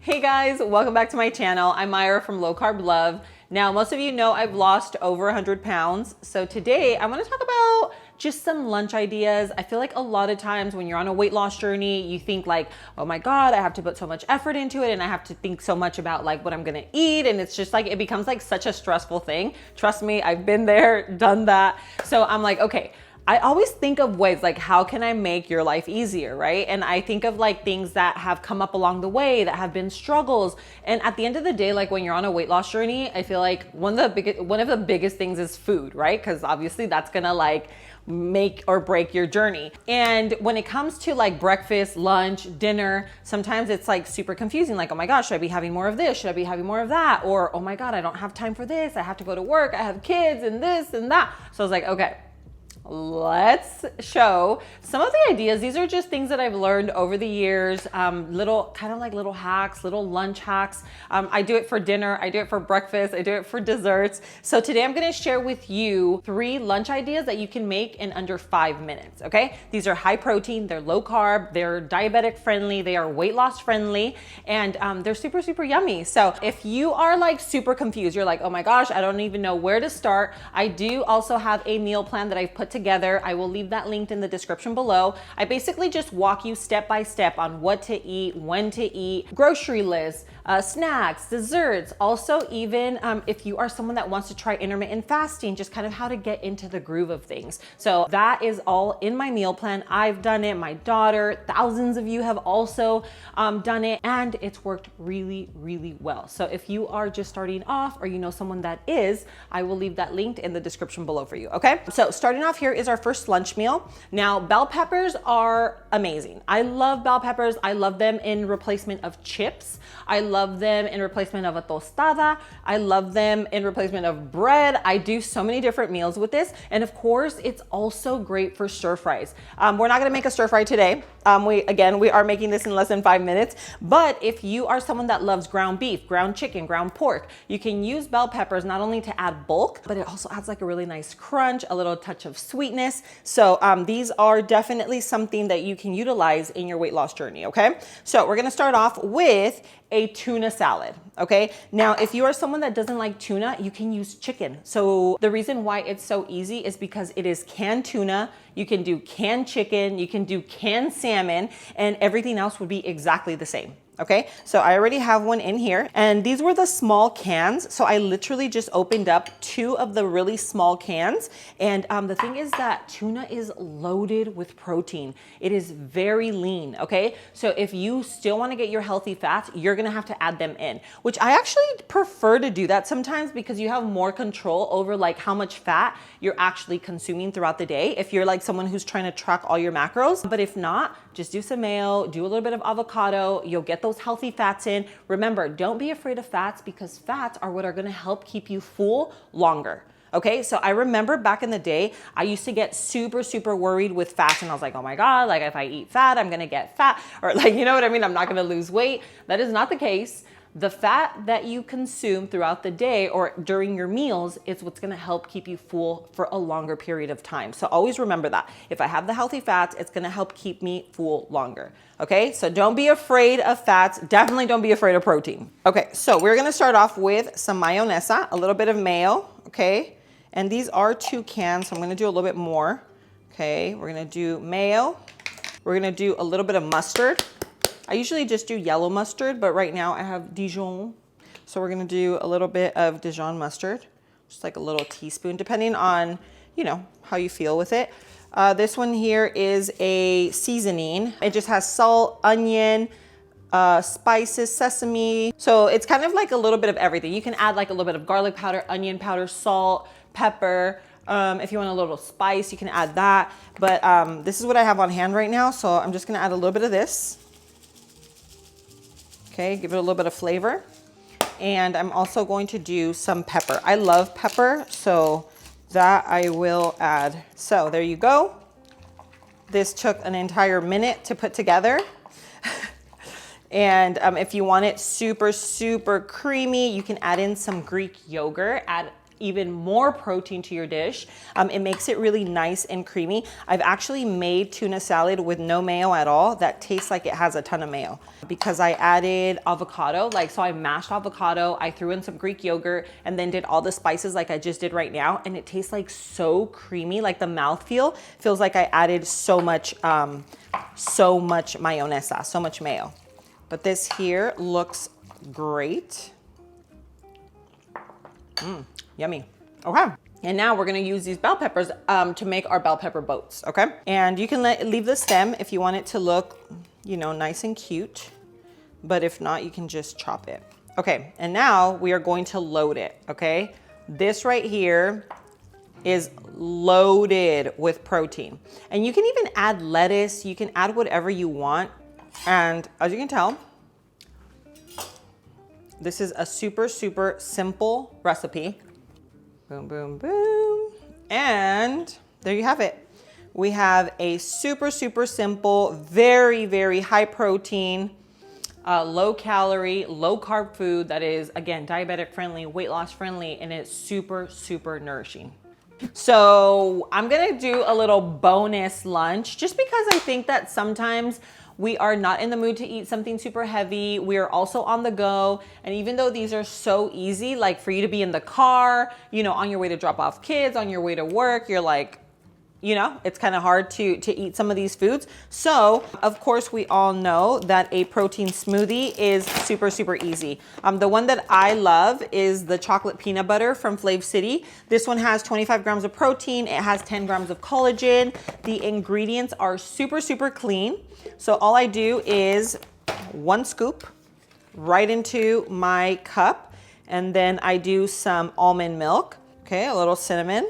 Hey guys, welcome back to my channel. I'm Myra from Low Carb Love. Now, most of you know I've lost over 100 pounds. So today I want to talk about just some lunch ideas. I feel like a lot of times when you're on a weight loss journey, you think like, oh my God, I have to put so much effort into it and I have to think so much about like what I'm gonna eat. And it's just like, it becomes like such a stressful thing. Trust me, I've been there, done that. So I'm like, okay, I always think of ways like, how can I make your life easier, right? And I think of like things that have come up along the way that have been struggles. And at the end of the day, like when you're on a weight loss journey, I feel like one of the biggest things is food, right? Because obviously that's gonna like make or break your journey. And when it comes to like breakfast, lunch, dinner, sometimes it's like super confusing. Like, oh my gosh, should I be having more of this? Should I be having more of that? Or, oh my God, I don't have time for this. I have to go to work. I have kids and this and that. So I was like, okay, let's show some of the ideas. These are just things that I've learned over the years, little hacks, little lunch hacks. I do it for dinner, I do it for breakfast, I do it for desserts. So today I'm gonna share with you 3 lunch ideas that you can make in under 5 minutes, okay? These are high protein, they're low carb, they're diabetic friendly, they are weight loss friendly, and they're super, super yummy. So if you are like super confused, you're like, oh my gosh, I don't even know where to start. I do also have a meal plan that I've put together. I will leave that linked in the description below. I basically just walk you step by step on what to eat, when to eat, grocery lists, snacks, desserts. Also, even if you are someone that wants to try intermittent fasting, just kind of how to get into the groove of things. So that is all in my meal plan. I've done it, my daughter, thousands of you have also done it, and it's worked really, really well. So if you are just starting off or you know someone that is, I will leave that linked in the description below for you, okay? So starting off here is our first lunch meal. Now, bell peppers are amazing. I love bell peppers. I love them in replacement of chips. I love them in replacement of a tostada. I love them in replacement of bread. I do so many different meals with this. And of course, it's also great for stir fries. We're not gonna make a stir fry today. We are making this in less than 5 minutes. But if you are someone that loves ground beef, ground chicken, ground pork, you can use bell peppers not only to add bulk, but it also adds like a really nice crunch, a little touch of sweetness. So these are definitely something that you can utilize in your weight loss journey, okay? So we're gonna start off with a tuna salad, okay? Now, if you are someone that doesn't like tuna, you can use chicken. So the reason why it's so easy is because it is canned tuna, you can do canned chicken, you can do canned salmon, and everything else would be exactly the same. Okay, so I already have one in here, and these were the small cans. So I literally just opened up 2 of the really small cans. And the thing is that tuna is loaded with protein. It is very lean, okay? So if you still wanna get your healthy fats, you're gonna have to add them in, which I actually prefer to do that sometimes because you have more control over like how much fat you're actually consuming throughout the day if you're like someone who's trying to track all your macros. But if not, just do some mayo, do a little bit of avocado, you'll get those healthy fats in. Remember, don't be afraid of fats because fats are what are gonna help keep you full longer. Okay, so I remember back in the day, I used to get super, super worried with fats, and I was like, oh my God, like if I eat fat, I'm gonna get fat, or like, you know what I mean? I'm not gonna lose weight. That is not the case. The fat that you consume throughout the day or during your meals is what's gonna help keep you full for a longer period of time. So always remember that. If I have the healthy fats, it's gonna help keep me full longer. Okay, so don't be afraid of fats. Definitely don't be afraid of protein. Okay, so we're gonna start off with some mayonesa, a little bit of mayo, okay? And these are 2 cans, so I'm gonna do a little bit more. Okay, we're gonna do mayo. We're gonna do a little bit of mustard. I usually just do yellow mustard, but right now I have Dijon. So we're gonna do a little bit of Dijon mustard, just like a little teaspoon, depending on, you know, how you feel with it. This one here is a seasoning. It just has salt, onion, spices, sesame. So it's kind of like a little bit of everything. You can add like a little bit of garlic powder, onion powder, salt, pepper. If you want a little spice, you can add that. But this is what I have on hand right now. So I'm just gonna add a little bit of this. Okay, give it a little bit of flavor. And I'm also going to do some pepper. I love pepper, so that I will add. So there you go. This took an entire minute to put together. And if you want it super, super creamy, you can add in some Greek yogurt. Add even more protein to your dish. It makes it really nice and creamy. I've actually made tuna salad with no mayo at all that tastes like it has a ton of mayo because I added avocado. So I mashed avocado, I threw in some Greek yogurt, and then did all the spices like I just did right now. And it tastes like so creamy, like the mouthfeel feels like I added so much mayonesa, so much mayo. But this here looks great. Yummy. Okay. And now we're gonna use these bell peppers to make our bell pepper boats, okay? And you can leave the stem if you want it to look, nice and cute. But if not, you can just chop it. Okay, and now we are going to load it, okay? This right here is loaded with protein. And you can even add lettuce, you can add whatever you want. And as you can tell, this is a super, super simple recipe. Boom, boom, boom. And there you have it. We have a super, super simple, very, very high protein, low calorie, low carb food that is, again, diabetic friendly, weight loss friendly, and it's super, super nourishing. So I'm gonna do a little bonus lunch just because I think that sometimes we are not in the mood to eat something super heavy. We are also on the go. And even though these are so easy, like for you to be in the car, on your way to drop off kids, on your way to work, you're like, it's kind of hard to eat some of these foods. So of course we all know that a protein smoothie is super, super easy. The one that I love is the chocolate peanut butter from Flav City. This one has 25 grams of protein. It has 10 grams of collagen. The ingredients are super, super clean. So all I do is 1 scoop right into my cup. And then I do some almond milk. Okay, a little cinnamon.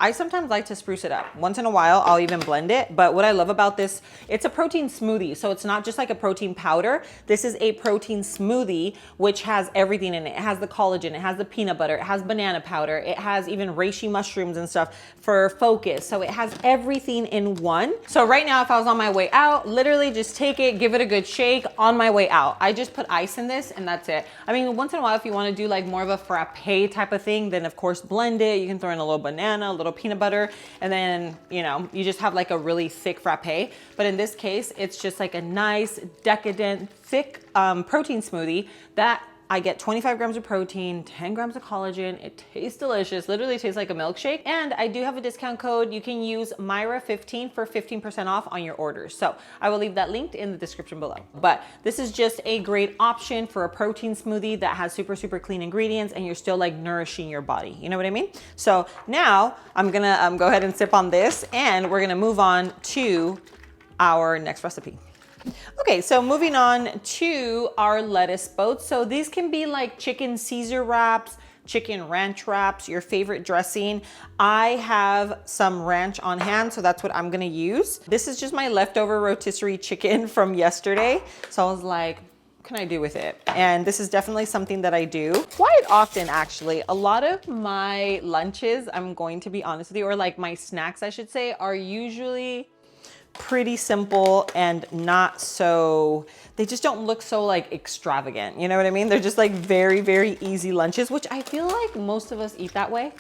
I sometimes like to spruce it up. Once in a while, I'll even blend it. But what I love about this, it's a protein smoothie. So it's not just like a protein powder. This is a protein smoothie, which has everything in it. It has the collagen, it has the peanut butter, it has banana powder, it has even reishi mushrooms and stuff for focus. So it has everything in one. So right now, if I was on my way out, literally just take it, give it a good shake on my way out. I just put ice in this and that's it. I mean, once in a while, if you want to do like more of a frappe type of thing, then of course blend it. You can throw in a little banana, a little peanut butter, and then you just have like a really thick frappe. But in this case, it's just like a nice decadent thick protein smoothie that I get 25 grams of protein, 10 grams of collagen. It tastes delicious, literally tastes like a milkshake. And I do have a discount code. You can use Myra15 for 15% off on your orders. So I will leave that linked in the description below. But this is just a great option for a protein smoothie that has super, super clean ingredients and you're still like nourishing your body. You know what I mean? So now I'm gonna go ahead and sip on this and we're gonna move on to our next recipe. Okay, so moving on to our lettuce boats. So these can be like chicken Caesar wraps, chicken ranch wraps, your favorite dressing. I have some ranch on hand, so that's what I'm gonna use. This is just my leftover rotisserie chicken from yesterday. So I was like, what can I do with it? And this is definitely something that I do quite often, actually. A lot of my lunches, I'm going to be honest with you, or like my snacks, I should say, are usually pretty simple and not so, they just don't look so like extravagant. You know what I mean? They're just like very, very easy lunches, which I feel like most of us eat that way,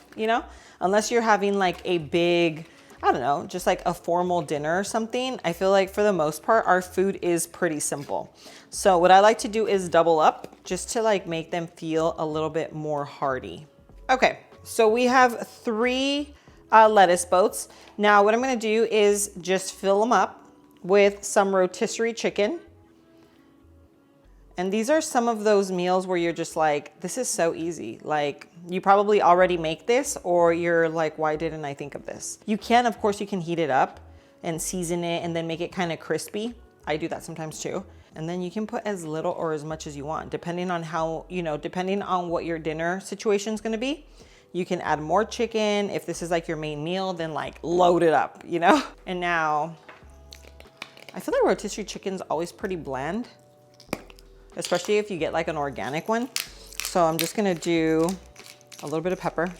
unless you're having like a big, I don't know, just like a formal dinner or something. I feel like for the most part, our food is pretty simple. So what I like to do is double up just to like make them feel a little bit more hearty. Okay, so we have 3 lettuce boats. Now what I'm gonna do is just fill them up with some rotisserie chicken. And these are some of those meals where you're just like, this is so easy. Like you probably already make this or you're like, why didn't I think of this? You can, of course, you can heat it up and season it and then make it kind of crispy. I do that sometimes too. And then you can put as little or as much as you want, depending on how, depending on what your dinner situation is gonna be. You can add more chicken. If this is like your main meal, then like load it up, And now, I feel like rotisserie chicken's always pretty bland, especially if you get like an organic one. So I'm just gonna do a little bit of pepper.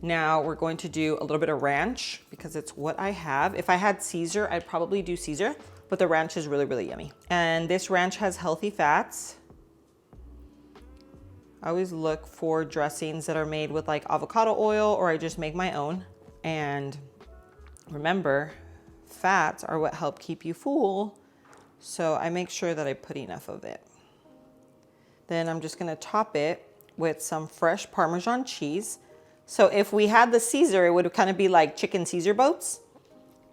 Now we're going to do a little bit of ranch because it's what I have. If I had Caesar, I'd probably do Caesar, but the ranch is really, really yummy. And this ranch has healthy fats. I always look for dressings that are made with like avocado oil, or I just make my own. And remember, fats are what help keep you full. So I make sure that I put enough of it. Then I'm just gonna top it with some fresh Parmesan cheese. So if we had the Caesar, it would kind of be like chicken Caesar boats.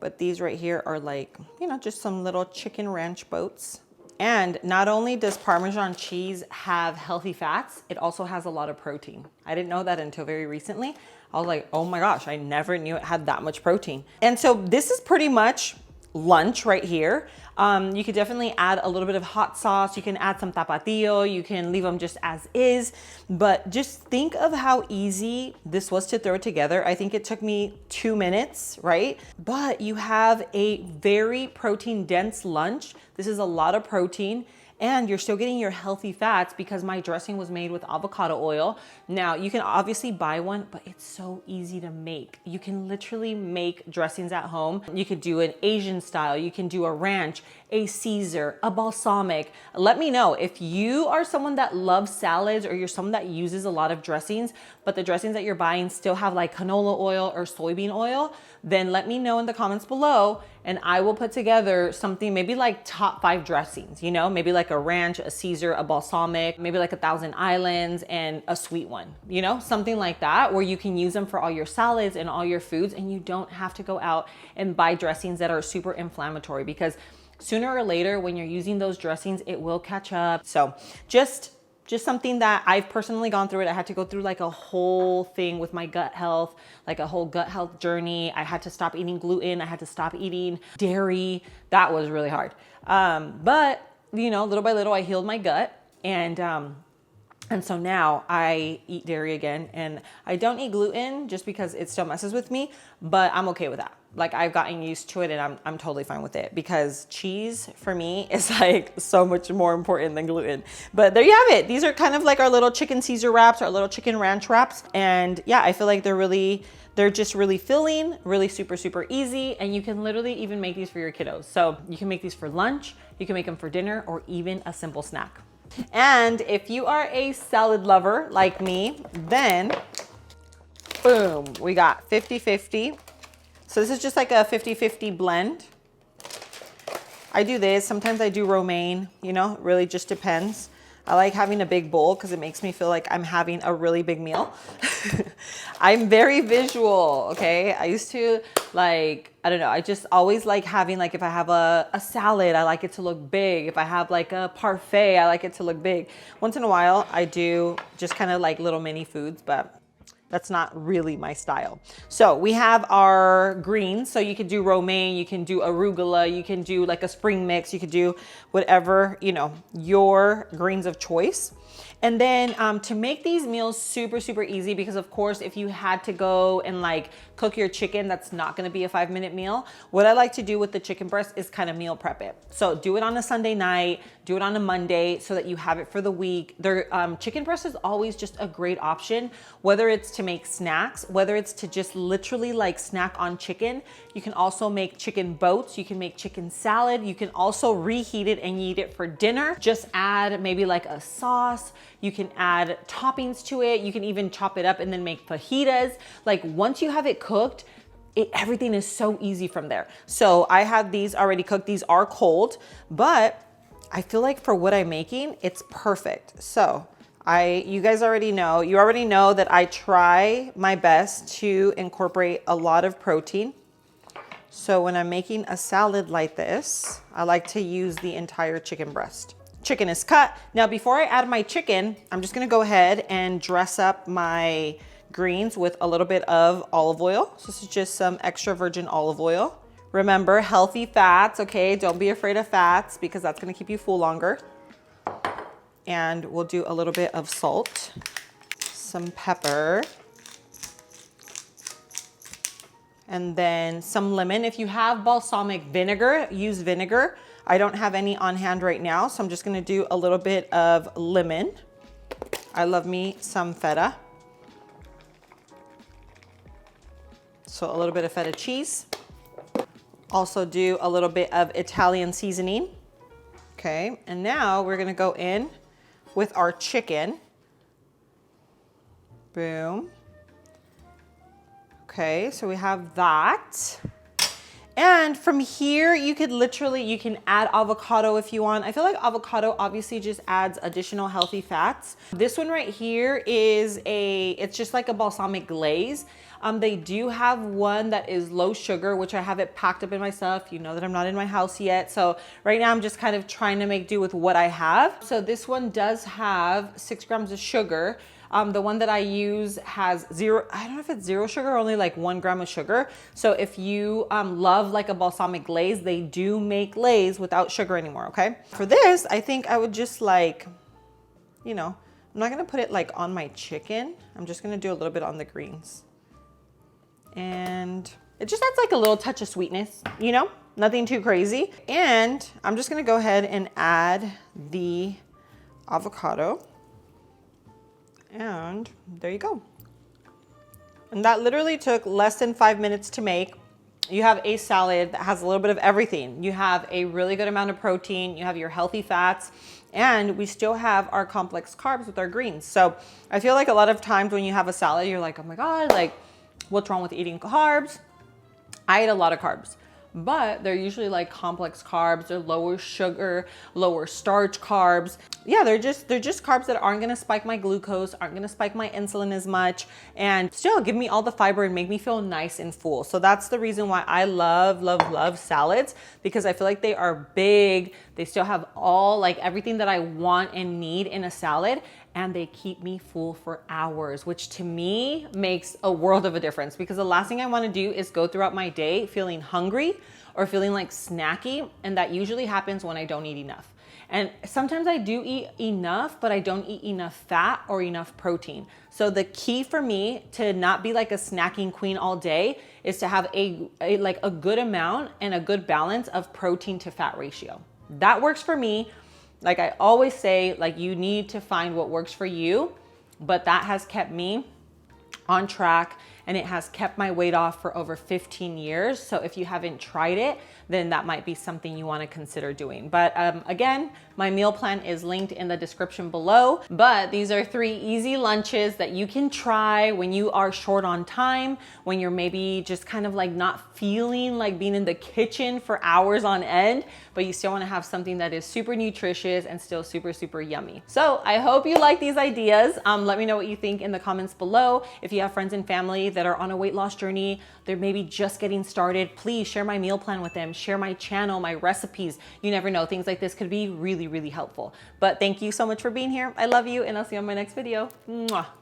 But these right here are like, you know, just some little chicken ranch boats. And not only does Parmesan cheese have healthy fats, it also has a lot of protein. I didn't know that until very recently. I was like, oh my gosh, I never knew it had that much protein. And so this is pretty much lunch right here. You could definitely add a little bit of hot sauce. You can add some tapatio. You can leave them just as is. But just think of how easy this was to throw together. I think it took me 2 minutes, right? But you have a very protein dense lunch. This is a lot of protein. And you're still getting your healthy fats because my dressing was made with avocado oil. Now, you can obviously buy one, but it's so easy to make. You can literally make dressings at home. You could do an Asian style, you can do a ranch, a Caesar, a balsamic. Let me know if you are someone that loves salads or you're someone that uses a lot of dressings, but the dressings that you're buying still have like canola oil or soybean oil, then let me know in the comments below and I will put together something, maybe like top 5 dressings, you know, maybe like a ranch, a Caesar, a balsamic, maybe like a Thousand Islands and a sweet one, you know, something like that where you can use them for all your salads and all your foods and you don't have to go out and buy dressings that are super inflammatory because sooner or later when you're using those dressings, it will catch up. So just something that I've personally gone through it. I had to go through like a whole thing with my gut health, like a whole gut health journey. I had to stop eating gluten. I had to stop eating dairy. That was really hard. But you know, little by little, I healed my gut and so now I eat dairy again and I don't eat gluten just because it still messes with me, but I'm okay with that. Like I've gotten used to it and I'm totally fine with it because cheese for me is like so much more important than gluten. But there you have it. These are kind of like our little chicken Caesar wraps, our little chicken ranch wraps. And yeah, I feel like they're just really filling, really super, super easy. And you can literally even make these for your kiddos. So you can make these for lunch, you can make them for dinner or even a simple snack. And if you are a salad lover like me, then boom, we got 50-50. So this is just like a 50-50 blend. I do this, sometimes I do romaine, you know, it really just depends. I like having a big bowl because it makes me feel like I'm having a really big meal. I'm very visual, okay? I used to like, I don't know, I just always like having like, if I have a salad, I like it to look big. If I have like a parfait, I like it to look big. Once in a while, I do just kind of like little mini foods, but that's not really my style. So we have our greens. So you could do romaine, you can do arugula, you can do like a spring mix, you could do whatever, you know, your greens of choice. And then to make these meals super, super easy, because of course, if you had to go and like cook your chicken, that's not gonna be a 5-minute meal. What I like to do with the chicken breast is kind of meal prep it. So do it on a Sunday night, do it on a Monday so that you have it for the week. Chicken breast is always just a great option, whether it's to make snacks, whether it's to just literally like snack on chicken. You can also make chicken boats, you can make chicken salad, you can also reheat it and eat it for dinner. Just add maybe like a sauce, you can add toppings to it, you can even chop it up and then make fajitas. Like once you have it cooked, everything is so easy from there. So I have these already cooked, these are cold, but I feel like for what I'm making, it's perfect. So you guys already know, you already know that I try my best to incorporate a lot of protein. So when I'm making a salad like this, I like to use the entire chicken breast. Chicken is cut. Now, before I add my chicken, I'm just gonna go ahead and dress up my greens with a little bit of olive oil. So this is just some extra virgin olive oil. Remember, healthy fats, okay? Don't be afraid of fats because that's gonna keep you full longer. And we'll do a little bit of salt, some pepper, and then some lemon. If you have balsamic vinegar, use vinegar. I don't have any on hand right now, so I'm just gonna do a little bit of lemon. I love me some feta. So a little bit of feta cheese. Also do a little bit of Italian seasoning. Okay, and now we're gonna go in with our chicken. Boom. Okay, so we have that. And from here, you can add avocado if you want. I feel like avocado obviously just adds additional healthy fats. This one right here it's just like a balsamic glaze. They do have one that is low sugar, which I have it packed up in my stuff. You know that I'm not in my house yet. So right now I'm just kind of trying to make do with what I have. So this one does have 6 grams of sugar. The one that I use has zero, I don't know if it's zero sugar or only like 1 gram of sugar. So if you love like a balsamic glaze, they do make glaze without sugar anymore, okay? For this, I think I would just like, you know, I'm not gonna put it like on my chicken. I'm just gonna do a little bit on the greens. And it just adds like a little touch of sweetness, you know, nothing too crazy. And I'm just gonna go ahead and add the avocado. And there you go. And that literally took less than 5 minutes to make. You have a salad that has a little bit of everything. You have a really good amount of protein, you have your healthy fats, and we still have our complex carbs with our greens. So I feel like a lot of times when you have a salad, you're like, oh my God, like what's wrong with eating carbs? I eat a lot of carbs, but they're usually like complex carbs. They're lower sugar, lower starch carbs. Yeah, they're just carbs that aren't gonna spike my glucose, aren't gonna spike my insulin as much, and still give me all the fiber and make me feel nice and full. So that's the reason why I love salads, because I feel like they are big. They still have all like everything that I want and need in a salad, and they keep me full for hours, which to me makes a world of a difference, because the last thing I wanna do is go throughout my day feeling hungry or feeling like snacky, and that usually happens when I don't eat enough. And sometimes I do eat enough, but I don't eat enough fat or enough protein. So the key for me to not be like a snacking queen all day is to have a good amount and a good balance of protein to fat ratio. That works for me. Like I always say, like you need to find what works for you, but that has kept me on track, and it has kept my weight off for over 15 years. So if you haven't tried it, then that might be something you want to consider doing. But again, my meal plan is linked in the description below. But these are 3 easy lunches that you can try when you are short on time, when you're maybe just kind of like not feeling like being in the kitchen for hours on end, but you still want to have something that is super nutritious and still super yummy. So I hope you like these ideas. Let me know what you think in the comments below. If you have friends and family that are on a weight loss journey, they're maybe just getting started, please share my meal plan with them, share my channel, my recipes. You never know, things like this could be really helpful. But thank you so much for being here. I love you, and I'll see you on my next video. Mwah.